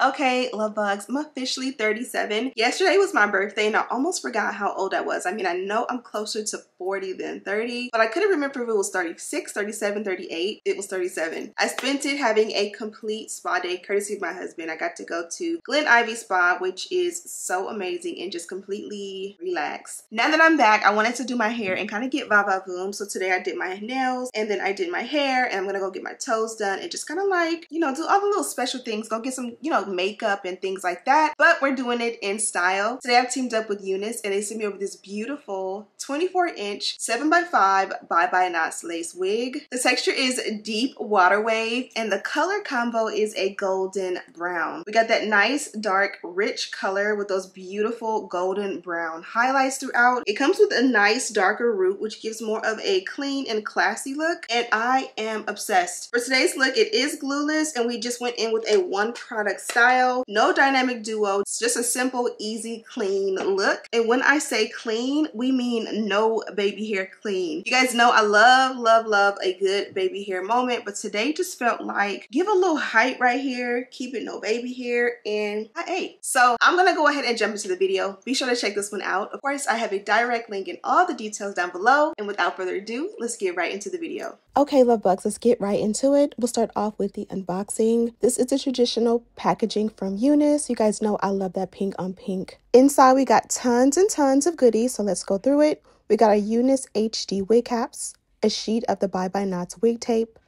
Okay, love bugs, I'm officially 37. Yesterday was my birthday and I almost forgot how old I was. I mean, I know I'm closer to 40 than 30, but I couldn't remember if it was 36, 37, 38. It was 37. I spent it having a complete spa day courtesy of my husband. I got to go to Glen Ivy Spa, which is so amazing and just completely relax. Now that I'm back, I wanted to do my hair and kind of get va-va-voom. So today I did my nails and then I did my hair and I'm gonna go get my toes done and just kind of like, you know, do all the little special things, go get some, you know, makeup and things like that, but we're doing it in style. Today I've teamed up with Unice and they sent me over this beautiful 24-inch 7x5 Bye Bye Knots lace wig. The texture is deep water wave and the color combo is a golden brown. We got that nice dark rich color with those beautiful golden brown highlights throughout. It comes with a nice darker root which gives more of a clean and classy look, and I am obsessed. For today's look, it is glueless and we just went in with a one product style. No dynamic duo. It's just a simple, easy, clean look. And when I say clean, we mean no baby hair clean. You guys know I love a good baby hair moment, but today just felt like give a little height right here, keep it no baby hair, and I ate. So I'm gonna go ahead and jump into the video. Be sure to check this one out. Of course, I have a direct link in all the details down below. And without further ado, let's get right into the video. Okay, love bugs, let's get right into it. We'll start off with the unboxing. This is the traditional packaging from Unice. You guys know I love that pink on pink. Inside we got tons and tons of goodies, so let's go through it. We got a Unice HD wig caps, a sheet of the Bye Bye Knots wig tape.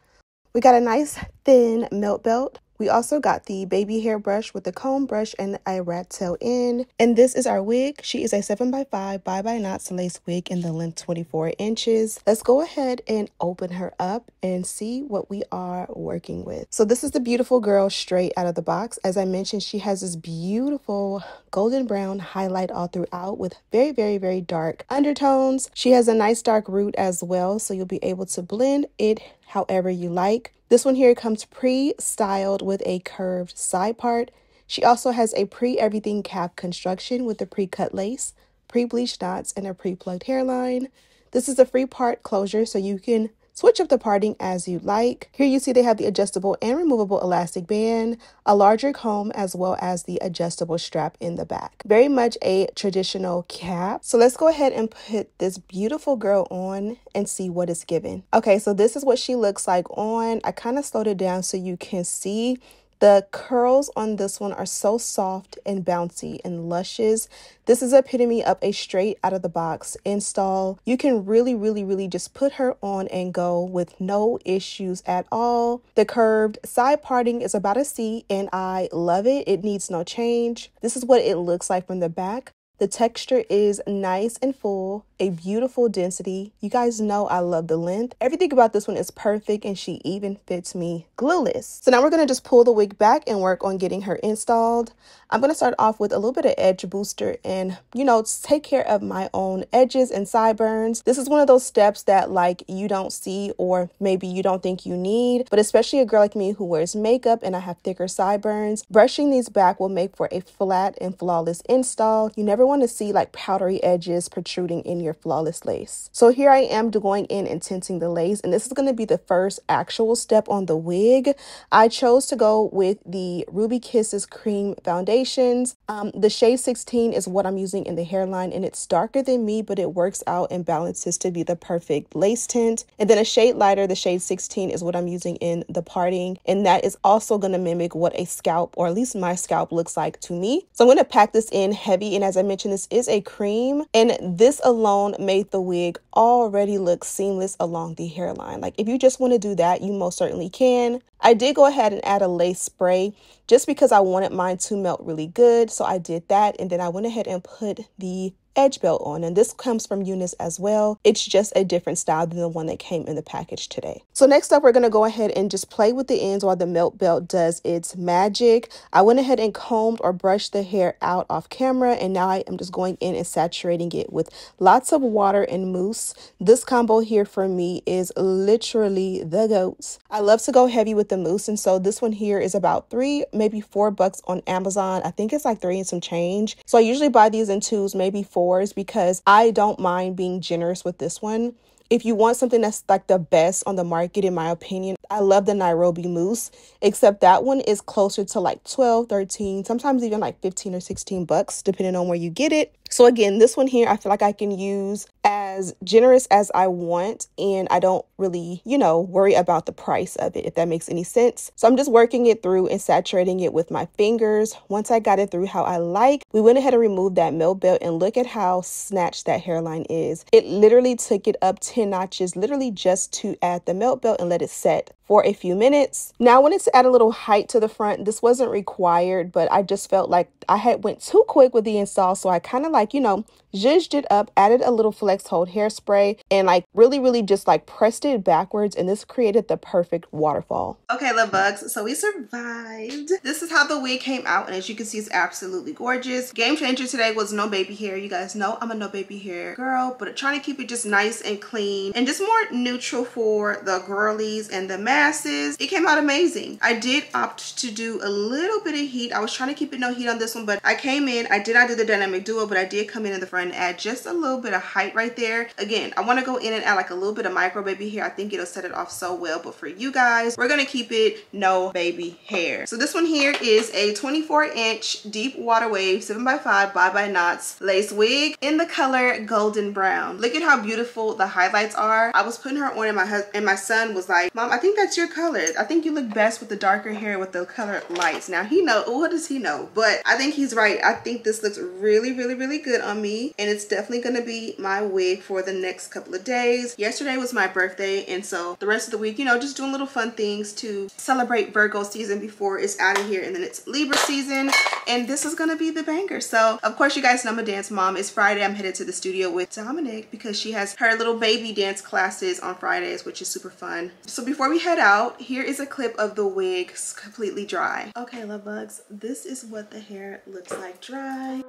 We got a nice thin melt belt. We also got the baby hair brush with the comb brush and a rat tail end. And this is our wig. She is a 7x5 Bye Bye Knots lace wig in the length 24 inches. Let's go ahead and open her up and see what we are working with. So this is the beautiful girl straight out of the box. As I mentioned, she has this beautiful golden brown highlight all throughout with very dark undertones. She has a nice dark root as well, so you'll be able to blend it however you like. This one here comes pre-styled with a curved side part. She also has a pre-everything cap construction with a pre-cut lace, pre-bleached knots, and a pre-plugged hairline. This is a free part closure, so you can switch up the parting as you like. Here you see they have the adjustable and removable elastic band, a larger comb, as well as the adjustable strap in the back. Very much a traditional cap. So let's go ahead and put this beautiful girl on and see what it's given. Okay, so this is what she looks like on. I kind of slowed it down so you can see. The curls on this one are so soft and bouncy and luscious. This is epitome of a straight out of the box install. You can really just put her on and go with no issues at all. The curved side parting is about a C and I love it. It needs no change. This is what it looks like from the back. The texture is nice and full, a beautiful density. You guys know I love the length. Everything about this one is perfect and she even fits me glueless. So now we're going to just pull the wig back and work on getting her installed. I'm going to start off with a little bit of edge booster and, you know, take care of my own edges and sideburns. This is one of those steps that like you don't see or maybe you don't think you need, but especially a girl like me who wears makeup and I have thicker sideburns, brushing these back will make for a flat and flawless install. You never want to see like powdery edges protruding in your flawless lace. So here I am going in and tinting the lace, and this is going to be the first actual step on the wig. I chose to go with the Ruby Kisses cream foundations. The shade 16 is what I'm using in the hairline, and it's darker than me, but it works out and balances to be the perfect lace tint. And then a shade lighter, the shade 16 is what I'm using in the parting, and that is also going to mimic what a scalp, or at least my scalp, looks like to me. So I'm going to pack this in heavy, and as I mentioned, this is a cream, and this alone made the wig already look seamless along the hairline. Like if you just want to do that, you most certainly can. I did go ahead and add a lace spray just because I wanted mine to melt really good. So I did that, and then I went ahead and put the edge belt on, and this comes from Unice as well. It's just a different style than the one that came in the package today. So next up, we're going to go ahead and just play with the ends while the melt belt does its magic. I went ahead and combed or brushed the hair out off camera, and now I am just going in and saturating it with lots of water and mousse. This combo here for me is literally the goats. I love to go heavy with the mousse, and so this one here is about $3, maybe $4 on Amazon. I think it's like 3 and some change. So I usually buy these in 2s, maybe 4s, because I don't mind being generous with this one. if you want something that's like the best on the market, in my opinion, I love the Nairobi mousse, except that one is closer to like 12, 13, sometimes even like 15 or 16 bucks, depending on where you get it. So again, this one here, I feel like I can use as generous as I want, and I don't really, you know, worry about the price of it, if that makes any sense. So I'm just working it through and saturating it with my fingers. Once I got it through how I like, we went ahead and removed that milk belt, and look at how snatched that hairline is. It literally took it up 10 notches, literally just to add the milk belt and let it set for a few minutes. Now I wanted to add a little height to the front. This wasn't required, but I just felt like I had went too quick with the install, so I kind of like, you know, zhuzhed it up, added a little flex hold hairspray, and like really just like pressed it backwards, and this created the perfect waterfall. Okay, love bugs, so we survived. This is how the wig came out, and as you can see, it's absolutely gorgeous. Game changer today was no baby hair. You guys know I'm a no baby hair girl, but trying to keep it just nice and clean and just more neutral for the girlies and the masses. It came out amazing. I did opt to do a little bit of heat. I was trying to keep it no heat on this one, but I came in, I did not do the dynamic duo, but I did come in the front and add just a little bit of height right there. Again, I want to go in and add like a little bit of micro baby hair. I think it'll set it off so well, but for you guys, we're gonna keep it no baby hair. So this one here is a 24-inch deep water wave 7x5 by knots lace wig in the color golden brown. Look at how beautiful the highlights are. I was putting her on, and my son was like, Mom, I think that's your color. I think you look best with the darker hair with the color lights. Now he know, what does he know? But I think he's right. I think this looks really good on me, and it's definitely gonna be my wig for the next couple of days. Yesterday was my birthday, and so the rest of the week, you know, just doing little fun things to celebrate Virgo season before it's out of here, and then it's Libra season, and this is gonna be the banger. So of course, you guys know I'm a dance mom. It's Friday. I'm headed to the studio with Dominic because she has her little baby dance classes on Fridays, which is super fun. So before we head out, here is a clip of the wig completely dry. Okay, love bugs, this is what the hair looks like dry.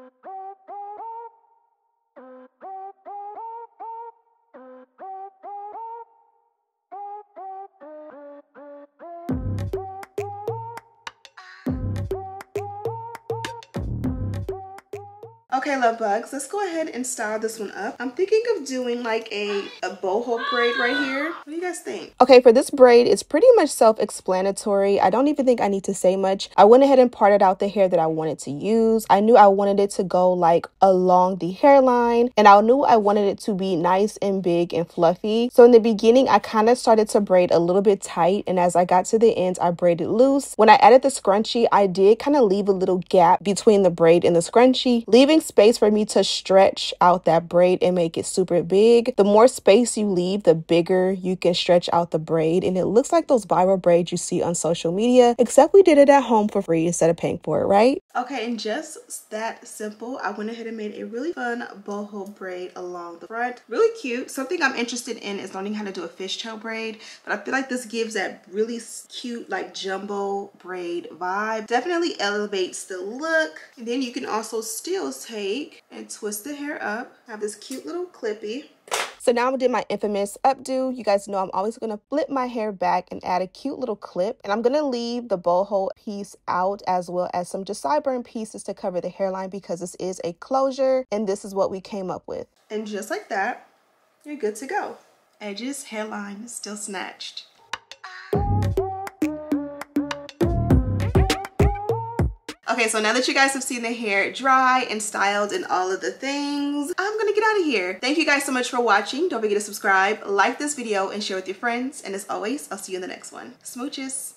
Okay, love bugs, let's go ahead and style this one up. I'm thinking of doing like a boho braid right here. What do you guys think? Okay, for this braid, it's pretty much self-explanatory. I don't even think I need to say much. I went ahead and parted out the hair that I wanted to use. I knew I wanted it to go like along the hairline, and I knew I wanted it to be nice and big and fluffy. So in the beginning, I kind of started to braid a little bit tight, and as I got to the ends, I braided loose. When I added the scrunchie, I did kind of leave a little gap between the braid and the scrunchie, leaving space for me to stretch out that braid and make it super big. The more space you leave, the bigger you can stretch out the braid, and it looks like those viral braids you see on social media, except we did it at home for free instead of paying for it, right? Okay, and just that simple, I went ahead and made a really fun boho braid along the front. Really cute. Something I'm interested in is learning how to do a fishtail braid, but I feel like this gives that really cute like jumbo braid vibe. Definitely elevates the look. And then you can also still take and twist the hair up. I have this cute little clippy. So now I did my infamous updo. You guys know I'm always going to flip my hair back and add a cute little clip. And I'm going to leave the boho piece out, as well as some just sideburn pieces to cover the hairline, because this is a closure, and this is what we came up with. And just like that, you're good to go. Edges, hairline, still snatched. Okay, so now that you guys have seen the hair dry and styled and all of the things, I'm gonna get out of here. Thank you guys so much for watching. Don't forget to subscribe, like this video, and share with your friends. And as always, I'll see you in the next one. Smooches.